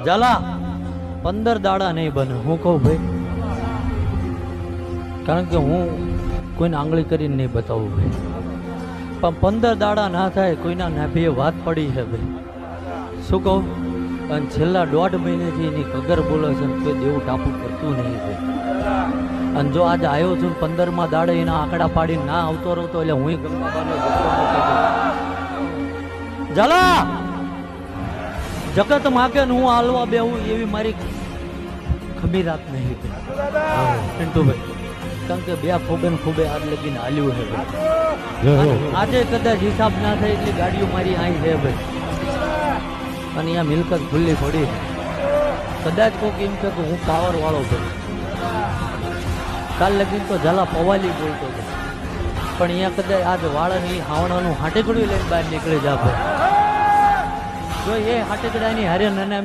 ઝાલા 15 દાડા નહીં બને હું કહું ભાઈ, કારણ કે હું કોઈને આંગળી કરીને નહીં બતાવું ભાઈ, પણ 15 દાડા ના થાય કોઈના નાભીએ વાત પડી છે ભાઈ, શું કહું. અને છેલ્લા 1.5 મહિનેથી એની કગર બોલે છે, કોઈ દેવું ટાપુ કરતું નહીં ભાઈ. અને જો આજે આવ્યો છું 15મા દાડે એના આંકડા પાડીને ના આવતો રહતો એટલે હું ગંગાબાને ઝાલા જગત માગે ને હું હાલવા બેહું એવી મારી ખમીરાત નહીં પિન્ટુભાઈ, કારણ કે બે ખોબે ને ખોબે આગ લગીને હાલ્યું છે ભાઈ. આજે કદાચ હિસાબ ના થાય એટલી ગાડીઓ મારી અહીં છે ભાઈ, અને અહીંયા મિલકત ખુલ્લી પડી છે. કદાચ કોઈક એમ કે હું પાવર વાળો ભાઈ, કાલ લગીને તો ઝાલા પવાલી બોલતો હતો, પણ અહીંયા કદાચ આજ વાળાની હાવણાનું હાટેકડું લઈને બહાર નીકળી જા ભાઈ. જો એ હાટેકડાની હારે નાના